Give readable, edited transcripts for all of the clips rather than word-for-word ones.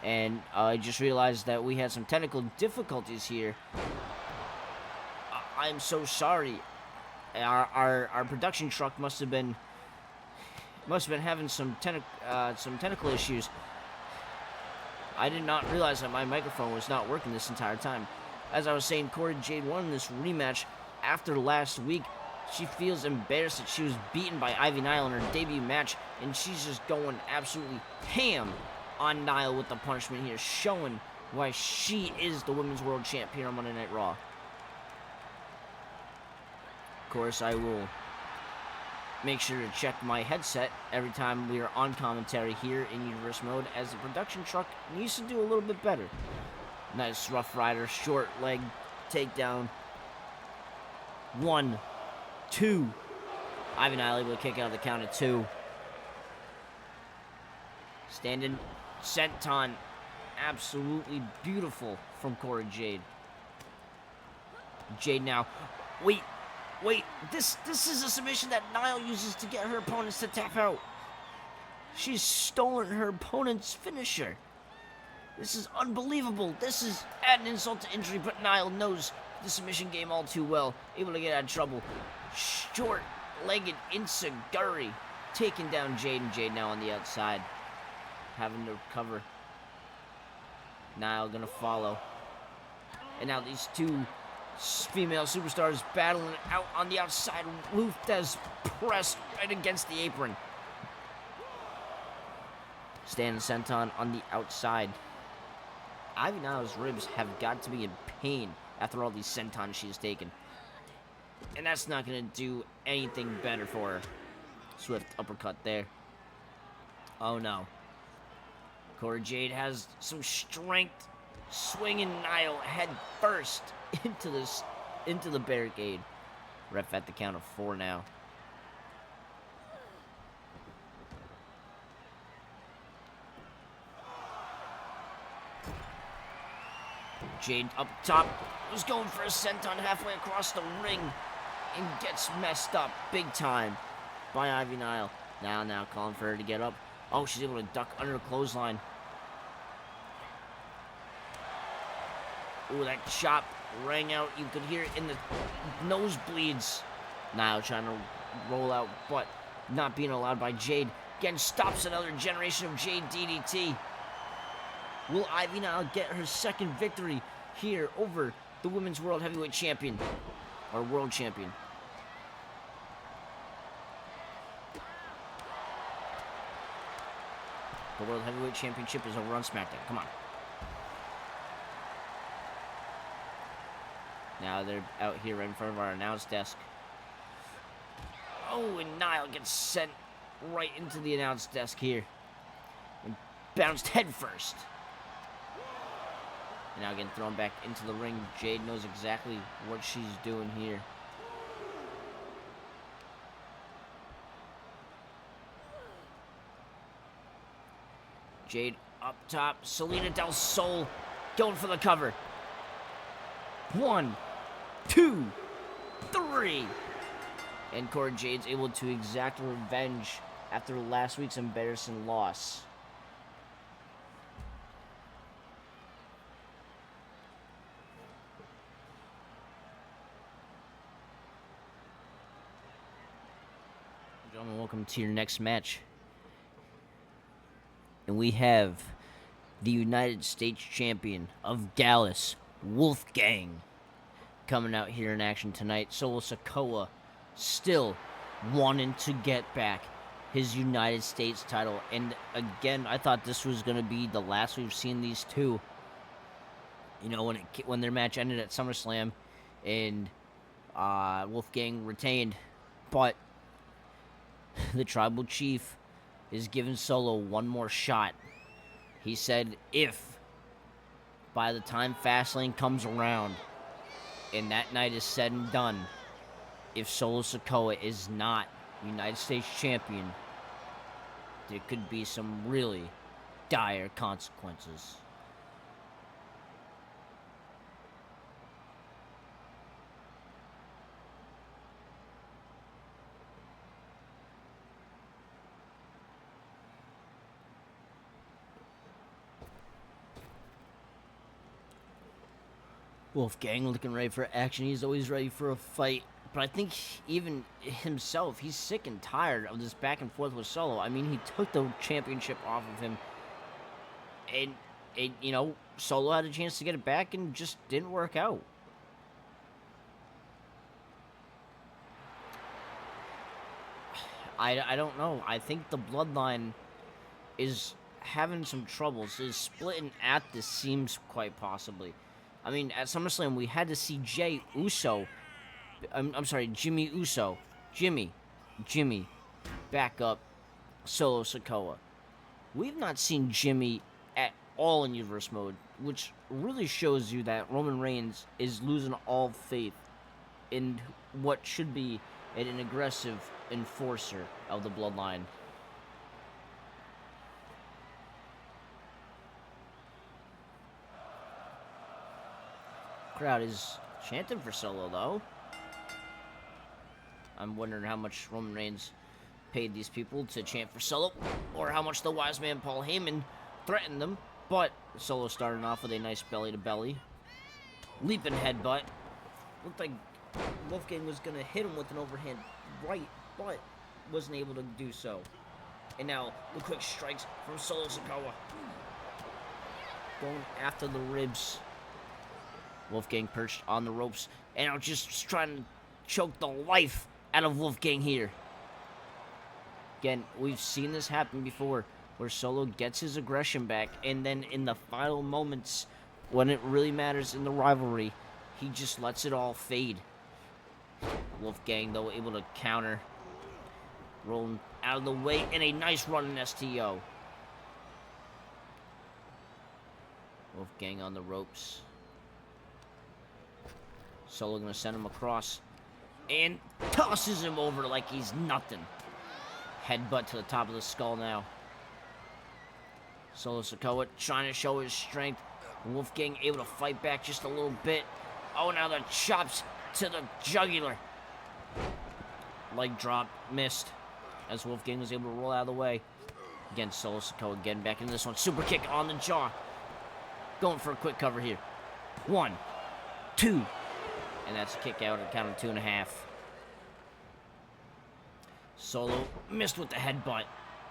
And I just realized that we had some technical difficulties here. I'm so sorry. Our production truck must have been having some technical issues. I did not realize that my microphone was not working this entire time. As I was saying, Cora Jade won this rematch after last week. She feels embarrassed that she was beaten by Ivy Nile in her debut match, and she's just going absolutely ham on Nile with the punishment here, showing why she is the Women's World Champ here on Monday Night Raw. Of course, I will make sure to check my headset every time we are on commentary here in Universe Mode, as the production truck needs to do a little bit better. Nice Rough Rider, short leg takedown. 1, 2. Ivy Nile able to kick out of the count of 2. Standing senton. Absolutely beautiful from Cora Jade. Jade now. Wait, this is a submission that Nile uses to get her opponents to tap out. She's stolen her opponent's finisher. This is unbelievable. This is adding insult to injury, but Nile knows the submission game all too well. Able to get out of trouble. Short-legged Insaguri taking down Jade, and Jade now on the outside, having to recover. Nile gonna follow. And now these two female superstars battling out on the outside. Lou Thesz pressed right against the apron. Standing senton on the outside. Ivy Nile's ribs have got to be in pain after all these sentons she's taken. And that's not going to do anything better for her. Swift uppercut there. Oh no. Cora Jade has some strength. Swinging Nile head first into the barricade. Ref at the count of 4 now. Jade up top was going for a senton halfway across the ring and gets messed up big time by Ivy Nile. Now calling for her to get up. Oh, she's able to duck under a clothesline. Ooh, that chop rang out. You could hear it in the nosebleeds. Nile trying to roll out, but not being allowed by Jade. Again, stops another generation of Jade DDT. Will Ivy Nile get her second victory here over the Women's World Heavyweight Champion? Or World Champion? The World Heavyweight Championship is over on SmackDown. Come on. Now they're out here right in front of our announce desk. Oh, and Nile gets sent right into the announce desk here. And bounced head first. And now getting thrown back into the ring. Jade knows exactly what she's doing here. Jade up top. Selena Del Sol going for the cover. 1, 2, 3. And Cora Jade's able to exact revenge after last week's embarrassing loss. Gentlemen, welcome to your next match. And we have the United States Champion of Gallus, Wolfgang, coming out here in action tonight. Solo Sikoa still wanting to get back his United States title. And again, I thought this was going to be the last we've seen these two. You know, when their match ended at SummerSlam and Wolfgang retained. But the Tribal Chief is giving Solo one more shot. He said if by the time Fastlane comes around and that night is said and done, if Solo Sikoa is not United States Champion, there could be some really dire consequences. Wolfgang looking ready for action. He's always ready for a fight. But I think even himself, he's sick and tired of this back and forth with Solo. I mean, he took the championship off of him. And you know, Solo had a chance to get it back and just didn't work out. I don't know. I think the bloodline is having some troubles. Is splitting at the seams quite possibly. I mean, at SummerSlam, we had to see Jey Uso. I'm sorry, Jimmy Uso. Jimmy. Back up Solo Sikoa. We've not seen Jimmy at all in Universe mode, which really shows you that Roman Reigns is losing all faith in what should be an aggressive enforcer of the bloodline. Crowd is chanting for Solo, though. I'm wondering how much Roman Reigns paid these people to chant for Solo, or how much the wise man Paul Heyman threatened them. But Solo starting off with a nice belly-to-belly. Leaping headbutt. Looked like Wolfgang was going to hit him with an overhand right, but wasn't able to do so. And now the quick strikes from Solo Sikoa. Going after the ribs. Wolfgang perched on the ropes, and now just trying to choke the life out of Wolfgang here. Again, we've seen this happen before, where Solo gets his aggression back, and then in the final moments, when it really matters in the rivalry, he just lets it all fade. Wolfgang, though, able to counter, rolling out of the way, and a nice running STO. Wolfgang on the ropes. Solo gonna send him across and tosses him over like he's nothing. Headbutt to the top of the skull now. Solo Sikoa trying to show his strength. Wolfgang able to fight back just a little bit. Oh, now the chops to the jugular. Leg drop, missed. As Wolfgang was able to roll out of the way. Again, Solo Sikoa getting back into this one. Super kick on the jaw. Going for a quick cover here. 1, 2. And that's a kick out at count of 2.5. Solo missed with the headbutt.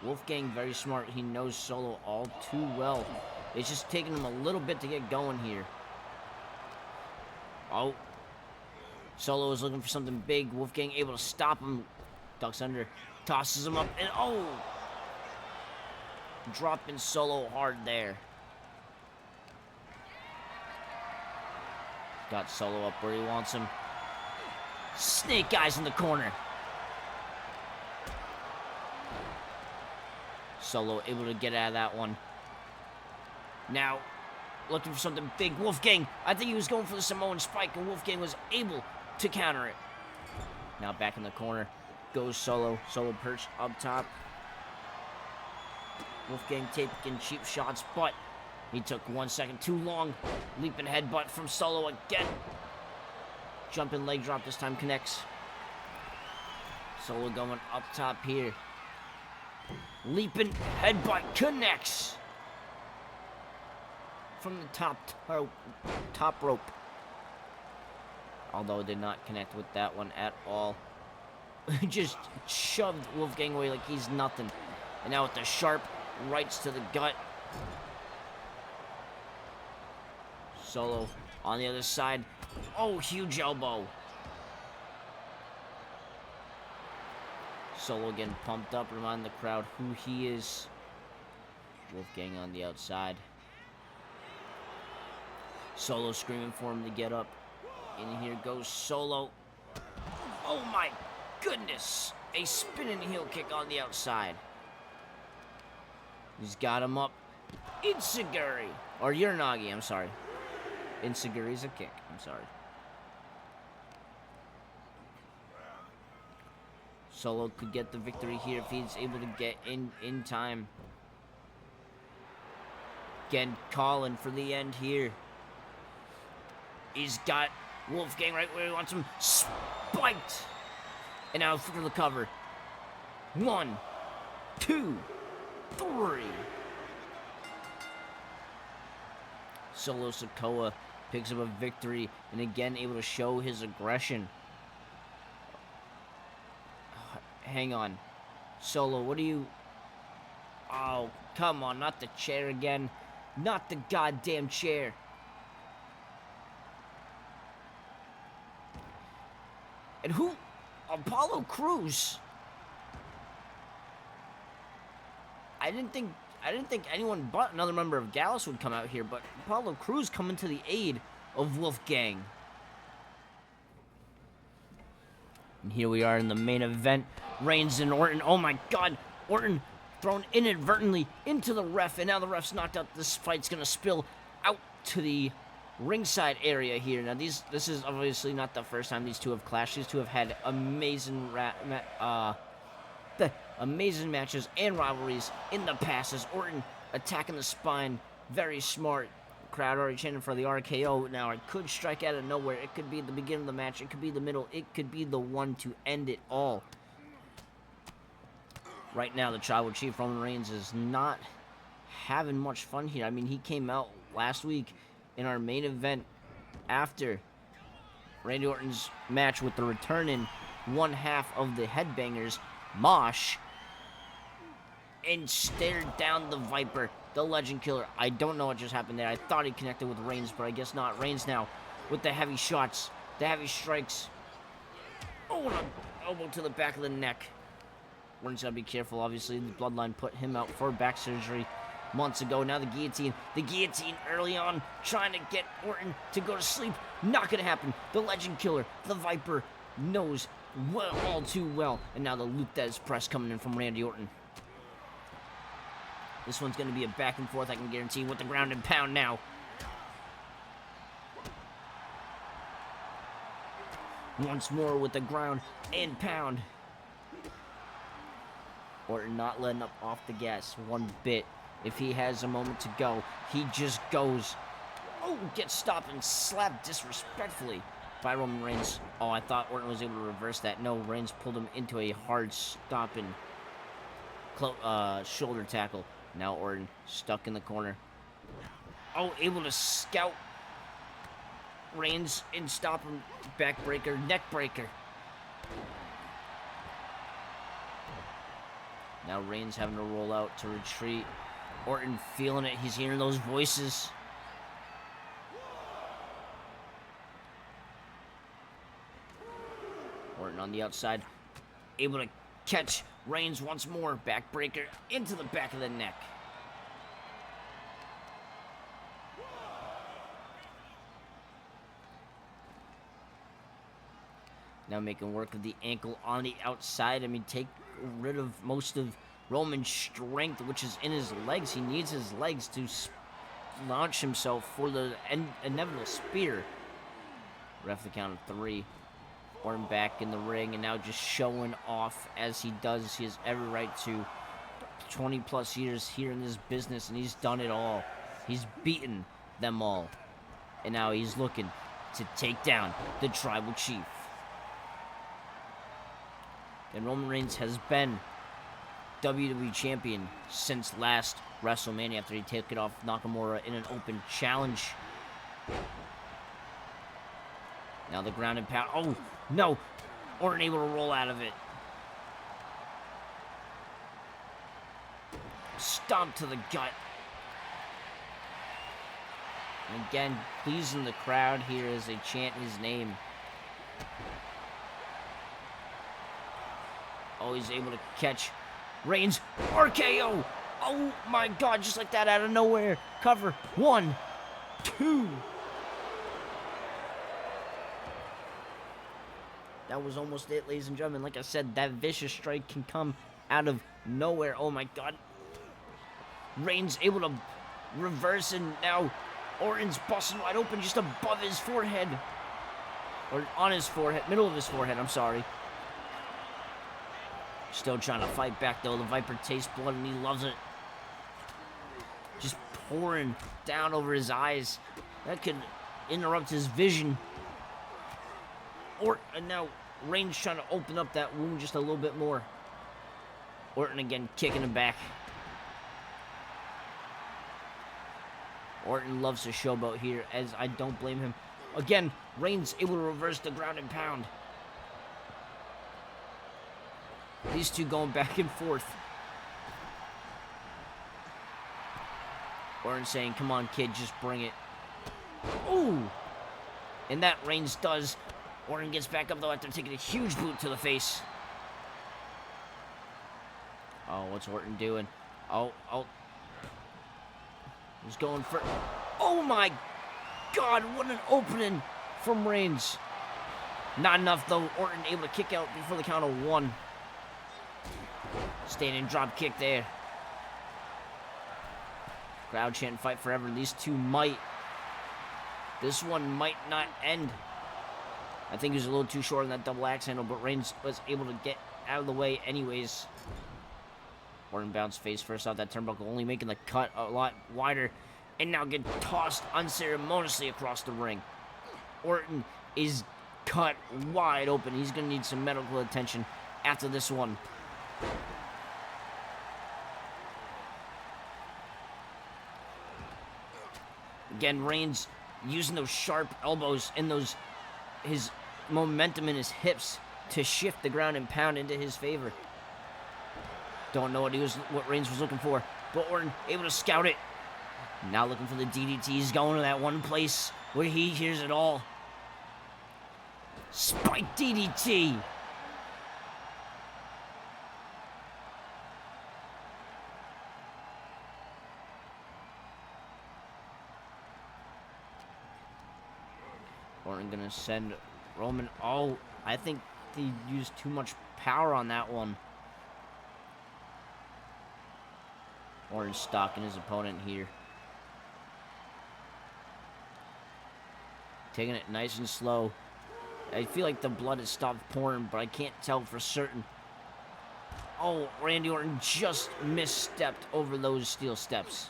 Wolfgang very smart. He knows Solo all too well. It's just taking him a little bit to get going here. Oh. Solo is looking for something big. Wolfgang able to stop him. Ducks under. Tosses him up. And oh! Dropping Solo hard there. Got Solo up where he wants him. Snake eyes in the corner. Solo able to get out of that one. Now, looking for something big. Wolfgang, I think he was going for the Samoan spike, and Wolfgang was able to counter it. Now back in the corner goes Solo. Solo perched up top. Wolfgang taking cheap shots, but he took 1 second too long. Leaping headbutt from Solo again. Jumping leg drop this time connects. Solo going up top here. Leaping headbutt connects. From the top rope. Although it did not connect with that one at all. Just shoved Wolfgang away like he's nothing. And now with the sharp rights to the gut. Solo on the other side. Oh, huge elbow. Solo getting pumped up, remind the crowd who he is. Wolfgang on the outside. Solo screaming for him to get up. And here goes Solo. Oh my goodness. A spinning heel kick on the outside. He's got him up. Itsuguri. Or Uranagi, I'm sorry. Insuguri's a kick. I'm sorry. Solo could get the victory here if he's able to get in time. Again, calling for the end here. He's got Wolfgang right where he wants him. Spiked! And now for the cover. 1, 2, 3. Solo Sikoa picks up a victory, and again able to show his aggression. Hang on. Solo, what are you... Oh, come on, not the chair again. Not the goddamn chair. And who? Apollo Crews. I didn't think anyone but another member of Gallus would come out here, but Apollo Crews coming to the aid of Wolfgang. And here we are in the main event. Reigns and Orton. Oh my god. Orton thrown inadvertently into the ref, and now the ref's knocked out. This fight's going to spill out to the ringside area here. Now, this is obviously not the first time these two have clashed. These two have had amazing amazing matches and rivalries in the past, as Orton attacking the spine. Very smart. Crowd already chanting for the RKO. Now, it could strike out of nowhere. It could be the beginning of the match. It could be the middle. It could be the one to end it all. Right now, the Tribal Chief, Roman Reigns, is not having much fun here. I mean, he came out last week in our main event after Randy Orton's match with the returning one half of the Headbangers, Mosh, and stared down the Viper, the Legend Killer. I don't know what just happened there. I thought he connected with Reigns, but I guess not. Reigns now with the heavy shots, the heavy strikes. Oh, and an elbow to the back of the neck. Orton's got to be careful, obviously. The Bloodline put him out for back surgery months ago. Now the guillotine. The guillotine early on, trying to get Orton to go to sleep. Not going to happen. The Legend Killer, the Viper, knows well, all too well. And now the Luthez press coming in from Randy Orton. This one's going to be a back and forth, I can guarantee, with the ground and pound now. Once more with the ground and pound. Orton not letting up off the gas one bit. If he has a moment to go, he just goes. Oh, gets stopped and slapped disrespectfully by Roman Reigns. Oh, I thought Orton was able to reverse that. No, Reigns pulled him into a hard stopping shoulder tackle. Now Orton stuck in the corner. Oh, able to scout Reigns and stop him. Backbreaker, neckbreaker. Now Reigns having to roll out to retreat. Orton feeling it. He's hearing those voices. Orton on the outside. Able to catch Reigns once more. Backbreaker into the back of the neck. Now making work of the ankle on the outside. I mean, take rid of most of Roman's strength, which is in his legs. He needs his legs to launch himself for the inevitable spear. Ref the count of 3. Orton back in the ring and now just showing off as he does. He has every right to. 20 plus years here in this business, and he's done it all. He's beaten them all. And now he's looking to take down the Tribal Chief. And Roman Reigns has been WWE Champion since last WrestleMania after he took it off Nakamura in an open challenge. Now the ground and pound. Oh, no. Orton able to roll out of it. Stomp to the gut. And again, pleasing the crowd here as they chant his name. Oh, he's able to catch Reigns. RKO! Oh my god, just like that out of nowhere. Cover. 1, 2. That was almost it, ladies and gentlemen. Like I said, that vicious strike can come out of nowhere. Oh my god. Reigns able to reverse, and now Orton's busting wide open just above his forehead. Or on his forehead. Middle of his forehead, I'm sorry. Still trying to fight back, though. The Viper tastes blood, and he loves it. Just pouring down over his eyes. That could interrupt his vision. And now Reigns trying to open up that wound just a little bit more. Orton again kicking him back. Orton loves to showboat here, as I don't blame him. Again, Reigns able to reverse the ground and pound. These two going back and forth. Orton saying, come on, kid, just bring it. Ooh! And that Reigns does. Orton gets back up, though, after taking a huge boot to the face. Oh, what's Orton doing? Oh. He's going for... Oh, my God, what an opening from Reigns. Not enough, though. Orton able to kick out before the count of 1. Standing drop kick there. Crowd chanting fight forever. These two might. This one might not end. I think he was a little too short on that double axe handle, but Reigns was able to get out of the way anyways. Orton bounced face first off that turnbuckle, only making the cut a lot wider, and now get tossed unceremoniously across the ring. Orton is cut wide open. He's going to need some medical attention after this one. Again, Reigns using those sharp elbows and his momentum in his hips to shift the ground and pound into his favor. Don't know what Reigns was looking for, but Orton able to scout it. Now looking for the DDT. He's going to that one place where he hears it all. Spike DDT. Orton gonna send Roman. Oh, I think he used too much power on that one. Orton stalking his opponent here. Taking it nice and slow. I feel like the blood has stopped pouring, but I can't tell for certain. Oh, Randy Orton just misstepped over those steel steps.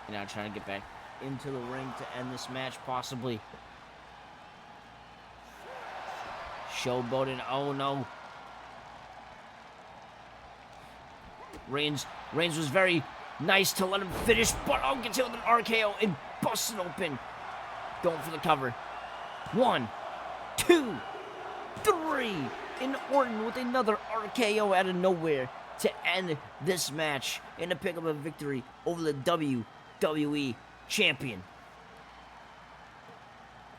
Now trying to get back into the ring to end this match, possibly. Showboating. Oh, no. Reigns was very nice to let him finish, but gets hit with an RKO and busts it open. Going for the cover. 1, 2, 3. And Orton with another RKO out of nowhere to end this match and to pick up a victory over the WWE champion.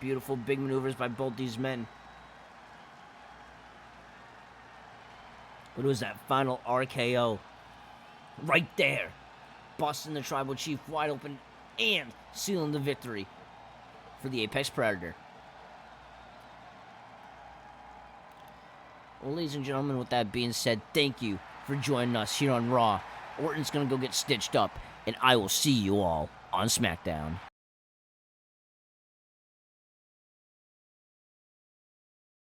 Beautiful big maneuvers by both these men. But it was that final RKO right there, busting the Tribal Chief wide open and sealing the victory for the Apex Predator. Well, ladies and gentlemen, with that being said, thank you for joining us here on Raw. Orton's going to go get stitched up, and I will see you all on SmackDown.